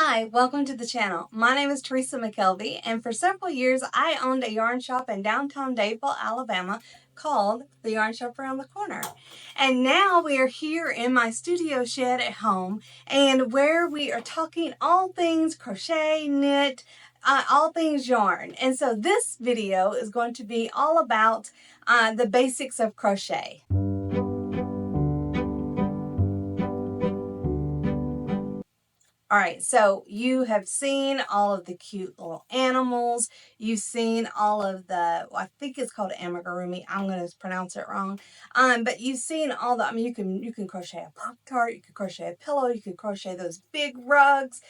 Hi, welcome to the channel. My name is Teresa McKelvey, and for several years I owned a yarn shop in downtown Dadeville, Alabama called the Yarn Shop Around the Corner. And now we are here in my studio shed at home, and where we are talking all things crochet, knit, all things yarn. And so this video is going to be all about the basics of crochet. All right, so you have seen all of the cute little animals. You've seen all of the, well, I think it's called amigurumi. I'm going to pronounce it wrong. But you've seen all the, I mean, you can crochet a Pop-Tart, you can crochet a pillow, you can crochet those big rugs.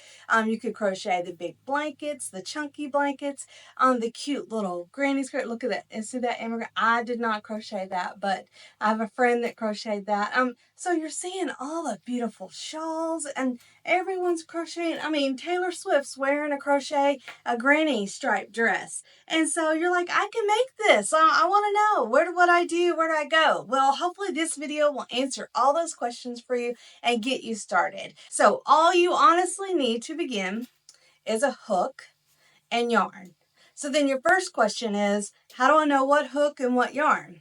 You could crochet the big blankets, the chunky blankets, the cute little granny skirt. Look at that. And see that amigurumi? I did not crochet that, but I have a friend that crocheted that. So you're seeing all the beautiful shawls, and everyone's crocheting. I mean, Taylor Swift's wearing a granny striped dress. And so you're like, I can make this. I want to know, what I do? Where do I go? Well, hopefully this video will answer all those questions for you and get you started. So all you honestly need to begin is a hook and yarn. So then your first question is, how do I know what hook and what yarn?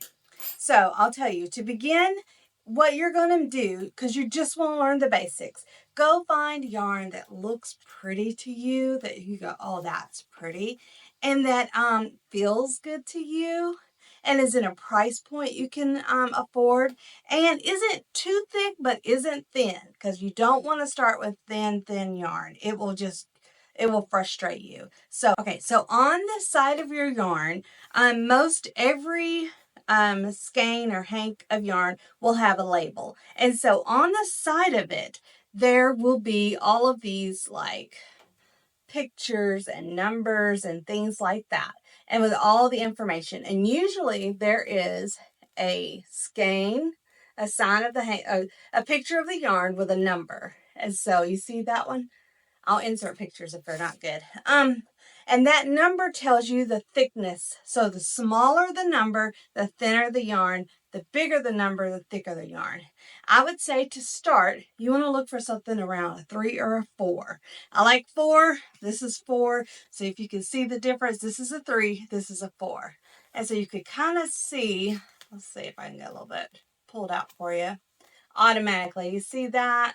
So I'll tell you, to begin, what you're going to do, because you just want to learn the basics, go find yarn that looks pretty to you, that you go, oh, that's pretty, and that feels good to you, and is in a price point you can afford, and isn't too thick but isn't thin, because you don't want to start with thin yarn. It will frustrate you. So, okay, so on the side of your yarn, most every skein or hank of yarn will have a label. And so on the side of it, there will be all of these like pictures and numbers and things like that. And with all the information. And usually there is a skein, a sign of the a picture of the yarn with a number. And so you see that one? I'll insert pictures if they're not good. And that number tells you the thickness. So the smaller the number, the thinner the yarn. The bigger the number, the thicker the yarn. I would say to start, you want to look for something around a 3 or a 4. I like 4. This is 4. So if you can see the difference, this is a 3, this is a 4. And so you could kind of see, let's see if I can get a little bit pulled out for you. Automatically, you see that?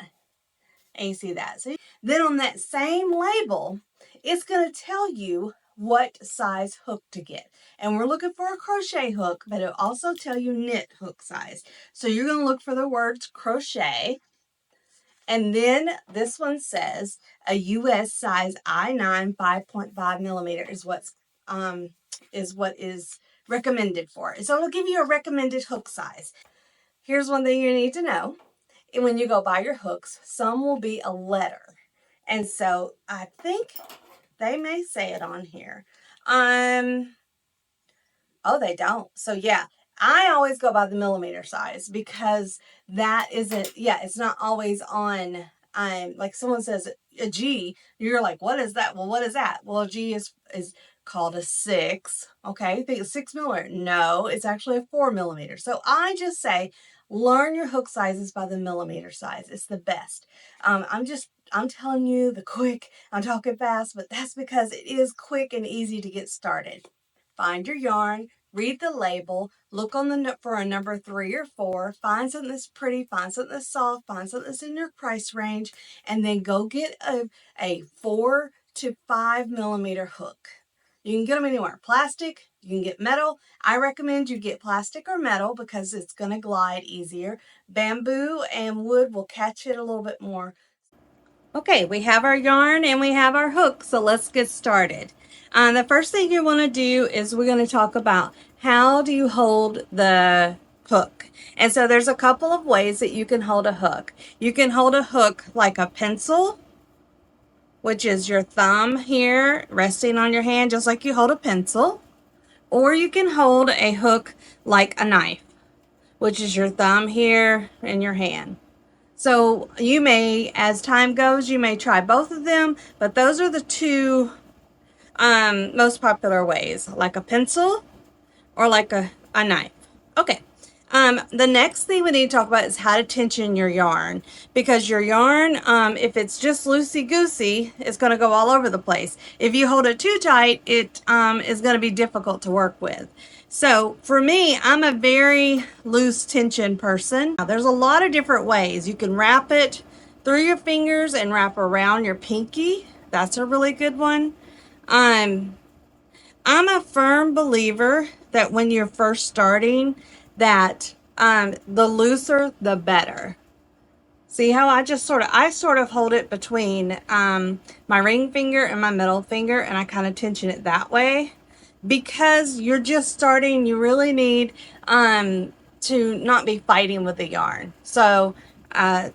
And you see that. So then on that same label, it's going to tell you what size hook to get. And we're looking for a crochet hook, but it'll also tell you knit hook size. So you're going to look for the words crochet. And then this one says a US size I9 5.5 millimeter is what is recommended for it. So it'll give you a recommended hook size. Here's one thing you need to know. When you go buy your hooks, some will be a letter. And so I think they may say it on here. Oh, they don't. So yeah, I always go by the millimeter size because that isn't, yeah, it's not always on, like someone says a G, you're like, what is that? Well, what is that? Well, a G is called a 6. Okay, you think it's 6 millimeter? No, it's actually a 4 millimeter. So I just say, learn your hook sizes by the millimeter size. It's the best. I'm telling you the quick, I'm talking fast, but that's because it is quick and easy to get started. Find your yarn, read the label, look on for a number 3 or 4, find something that's pretty, find something that's soft, find something that's in your price range, and then go get a 4 to 5 millimeter hook. You can get them anywhere. Plastic, you can get metal. I recommend you get plastic or metal because it's going to glide easier. Bamboo and wood will catch it a little bit more. Okay, we have our yarn and we have our hook, so let's get started. The first thing you want to do is we're going to talk about how do you hold the hook. And so there's a couple of ways that you can hold a hook. You can hold a hook like a pencil, which is your thumb here resting on your hand just like you hold a pencil. Or you can hold a hook like a knife, which is your thumb here in your hand. So you may, as time goes, you may try both of them, but those are the two most popular ways, like a pencil or like a knife. Okay, The next thing we need to talk about is how to tension your yarn, because your yarn, if it's just loosey-goosey, it's going to go all over the place. If you hold it too tight, it is going to be difficult to work with. So for me, I'm a very loose tension person. Now, there's a lot of different ways. You can wrap it through your fingers and wrap around your pinky. That's a really good one. I'm a firm believer that when you're first starting, that the looser the better. See how I sort of hold it between my ring finger and my middle finger, and I kind of tension it that way. Because you're just starting, you really need to not be fighting with the yarn. So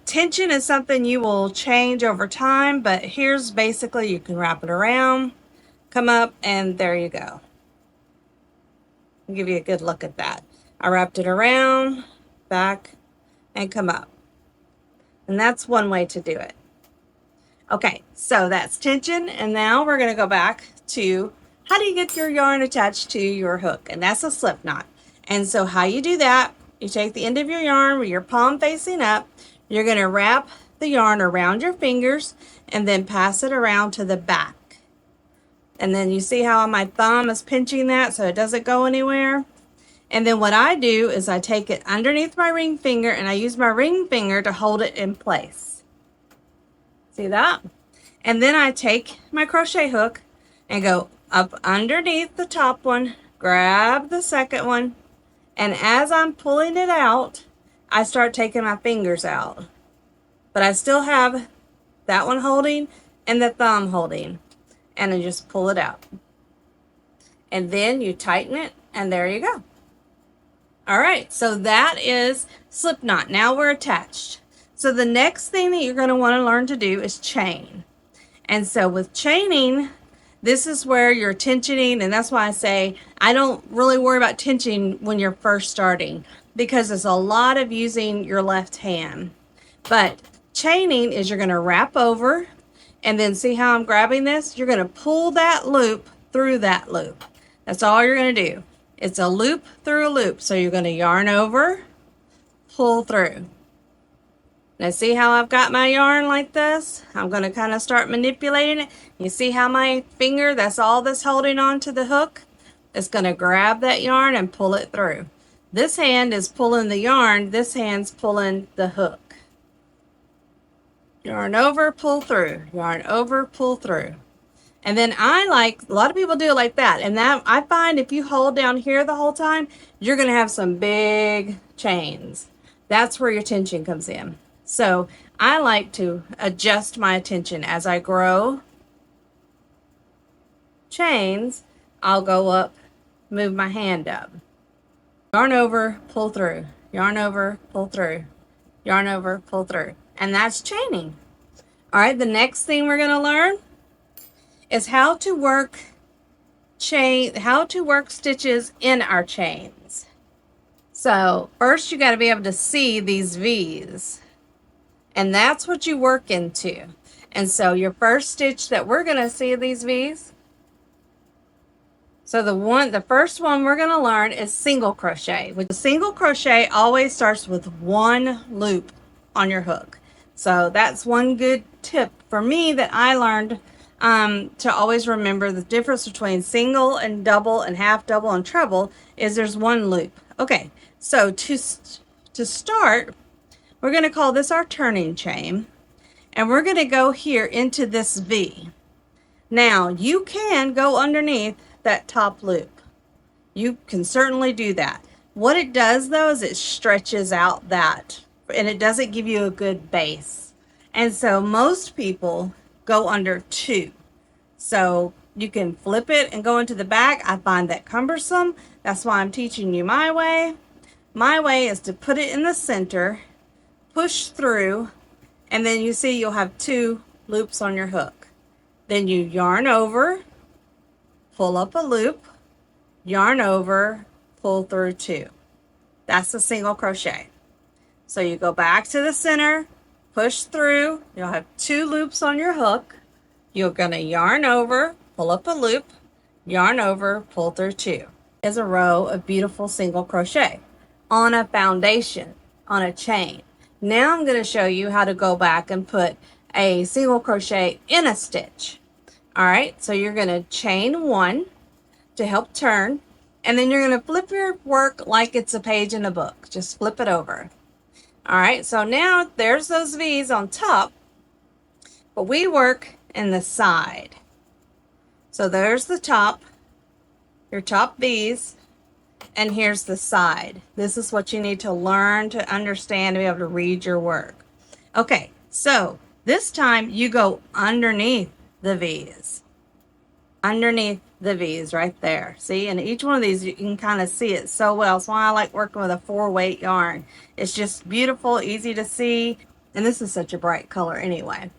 tension is something you will change over time, but here's basically, you can wrap it around, come up, and there you go. I'll give you a good look at that. I wrapped it around, back, and come up. And that's one way to do it. Okay, so that's tension, and now we're going to go back to how do you get your yarn attached to your hook, and that's a slip knot. And so how you do that, you take the end of your yarn with your palm facing up, you're going to wrap the yarn around your fingers and then pass it around to the back. And then you see how my thumb is pinching that so it doesn't go anywhere? And then what I do is I take it underneath my ring finger and I use my ring finger to hold it in place. See that? And then I take my crochet hook and go up underneath the top one, grab the second one, and as I'm pulling it out, I start taking my fingers out. But I still have that one holding and the thumb holding. And I just pull it out. And then you tighten it, and there you go. All right, so that is slip knot. Now we're attached. So the next thing that you're going to want to learn to do is chain. And so with chaining, this is where you're tensioning, and that's why I say I don't really worry about tensioning when you're first starting, because it's a lot of using your left hand. But chaining is you're going to wrap over, and then see how I'm grabbing this? You're going to pull that loop through that loop. That's all you're going to do. It's a loop through a loop. So you're going to yarn over, pull through. Now see how I've got my yarn like this? I'm going to kind of start manipulating it. You see how my finger, that's all that's holding on to the hook? It's going to grab that yarn and pull it through. This hand is pulling the yarn. This hand's pulling the hook. Yarn over, pull through. Yarn over, pull through. And then a lot of people do it like that. And that I find if you hold down here the whole time, you're going to have some big chains. That's where your tension comes in. So I like to adjust my tension as I grow chains. I'll go up, move my hand up. Yarn over, pull through. Yarn over, pull through. Yarn over, pull through. And that's chaining. All right, the next thing we're going to learn is how to work stitches in our chains. So first you got to be able to see these V's, and that's what you work into. And so your first stitch that we're going to see these V's, so the first one we're going to learn is single crochet. With single crochet always starts with one loop on your hook. So that's one good tip for me that I learned to always remember. The difference between single and double and half double and treble is there's one loop. Okay, so to start, we're going to call this our turning chain, and we're going to go here into this V. Now you can go underneath that top loop. You can certainly do that. What it does though is it stretches out that, and it doesn't give you a good base. And so most people go under 2. So you can flip it and go into the back. I find that cumbersome. That's why I'm teaching you my way. My way is to put it in the center, push through, and then you see you'll have 2 loops on your hook. Then you yarn over, pull up a loop, yarn over, pull through 2. That's a single crochet. So you go back to the center, push through, you'll have 2 loops on your hook. You're going to yarn over, pull up a loop, yarn over, pull through 2. Is a row of beautiful single crochet. on a foundation, on a chain. Now I'm going to show you how to go back and put a single crochet in a stitch. All right, so you're going to chain 1 to help turn, and then you're going to flip your work like it's a page in a book. Just flip it over. All right, so now there's those V's on top, but we work in the side. So there's the top, your top V's, and here's the side. This is what you need to learn to understand to be able to read your work. Okay, so this time you go underneath the V's. Underneath the V's right there. See, and each one of these you can kind of see it so well. That's why I like working with a 4-weight yarn. It's just beautiful, easy to see, and this is such a bright color anyway.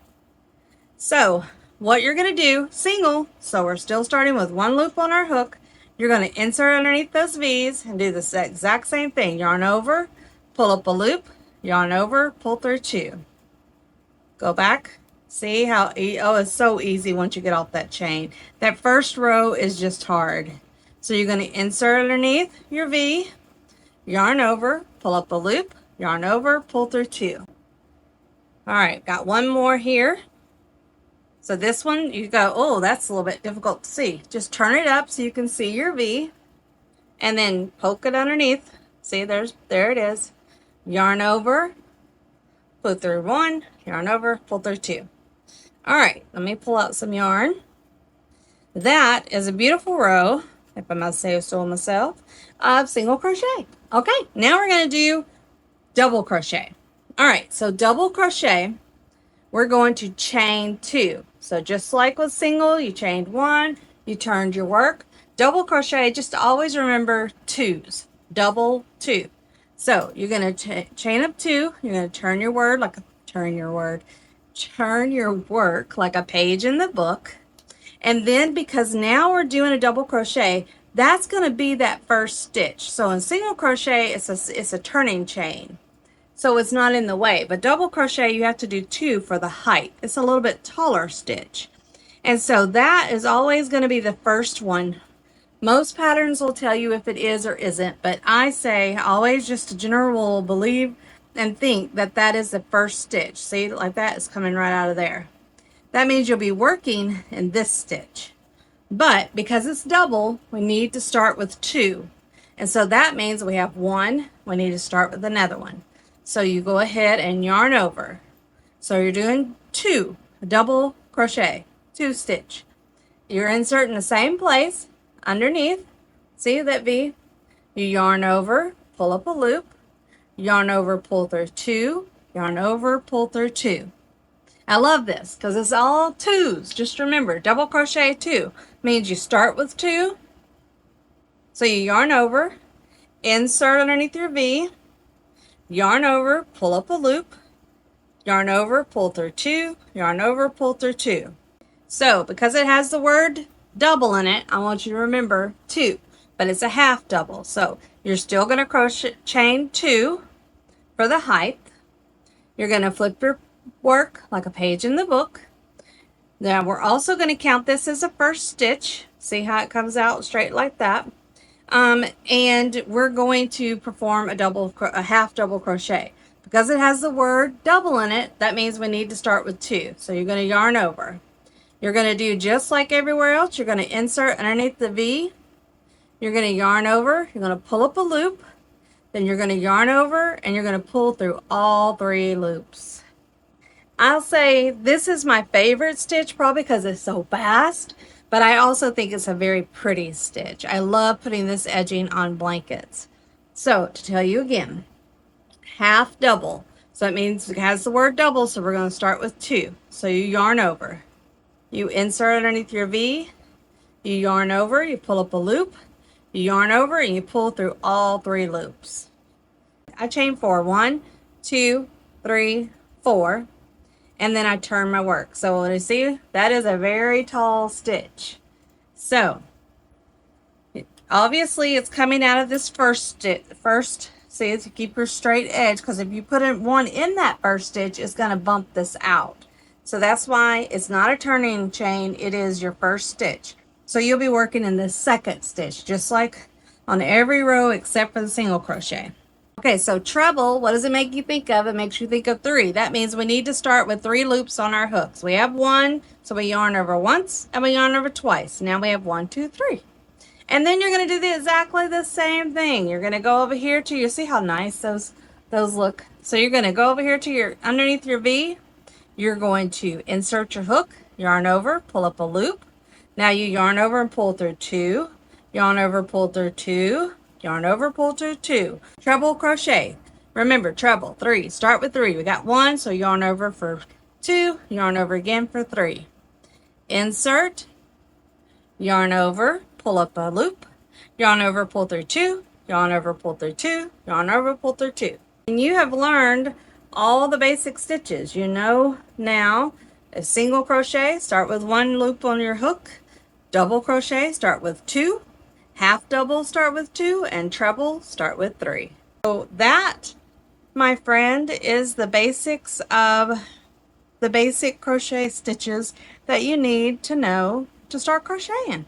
So what you're going to do, single, so we're still starting with 1 loop on our hook. You're going to insert underneath those V's and do the exact same thing. Yarn over, pull up a loop, yarn over, pull through 2. Go back. See how, oh, it's so easy once you get off that chain. That first row is just hard. So you're going to insert underneath your V, yarn over, pull up a loop, yarn over, pull through 2. All right, got one more here. So this one, you go, oh, that's a little bit difficult to see. Just turn it up so you can see your V, and then poke it underneath. See, there it is. Yarn over, pull through 1, yarn over, pull through 2. All right, let me pull out some yarn. That is a beautiful row, if I must say so myself, of single crochet. Okay, now we're going to do double crochet. All right, so double crochet, we're going to chain 2. So just like with single, you chained 1, you turned your work. Double crochet, just always remember 2s, double 2. So you're going to chain up 2, you're going to turn your work like a page in the book. And then because now we're doing a double crochet, that's going to be that first stitch. So in single crochet, it's a turning chain. So it's not in the way, but double crochet, you have to do 2 for the height. It's a little bit taller stitch. And so that is always going to be the first one. Most patterns will tell you if it is or isn't, but I say always just a general rule, believe and think that that is the first stitch. See, like that is coming right out of there. That means you'll be working in this stitch. But because it's double, we need to start with 2. And so that means we have 1, we need to start with another one. So you go ahead and yarn over. So you're doing 2, double crochet, 2 stitch. You're inserting the same place underneath. See that V? You yarn over, pull up a loop, yarn over, pull through 2, yarn over, pull through 2. I love this because it's all 2s. Just remember, double crochet 2 means you start with 2. So you yarn over, insert underneath your V, yarn over, pull up a loop, yarn over, pull through 2, yarn over, pull through 2. So because it has the word double in it, I want you to remember 2, but it's a half double. So you're still going to crochet chain 2 for the height. You're going to flip your work like a page in the book. Now we're also going to count this as a first stitch. See how it comes out straight like that. And we're going to perform a half double crochet. Because it has the word double in it, that means we need to start with 2. So you're going to yarn over. You're going to do just like everywhere else. You're going to insert underneath the V. You're going to yarn over. You're going to pull up a loop. Then you're going to yarn over and you're going to pull through all 3 loops. I'll say this is my favorite stitch probably because it's so fast, but I also think it's a very pretty stitch. I love putting this edging on blankets. So to tell you again, half double. So it means it has the word double, so we're going to start with 2. So you yarn over. You insert underneath your V, you yarn over, you pull up a loop, you yarn over, and you pull through all 3 loops. I chain 4, 1, 2, 3, 4, and then I turn my work. So when you see, that is a very tall stitch. So obviously it's coming out of this first stitch. See, to keep your straight edge, because if you put one in that first stitch, it's going to bump this out. So that's why it's not a turning chain, it is your first stitch. So you'll be working in the second stitch, just like on every row except for the single crochet. Okay, so treble, what does it make you think of? It makes you think of 3. That means we need to start with 3 loops on our hooks. We have 1, so we yarn over once and we yarn over twice. Now we have 1, 2, 3. And then you're going to do exactly the same thing. You're going to go over here to your, see how nice those look? So you're going to go over here to your, underneath your V, you're going to insert your hook, yarn over, pull up a loop. Now you yarn over and pull through 2, yarn over, pull through 2, yarn over, pull through 2. Treble crochet. Remember, treble, 3. Start with 3. We got 1, so yarn over for 2, yarn over again for 3. Insert, yarn over, pull up a loop, yarn over, pull through 2, yarn over, pull through 2, yarn over, pull through 2. And you have learned all the basic stitches. You know now a single crochet, start with 1 loop on your hook, double crochet, start with 2, half double, start with 2, and treble, start with 3. So that, my friend, is the basics of the basic crochet stitches that you need to know to start crocheting.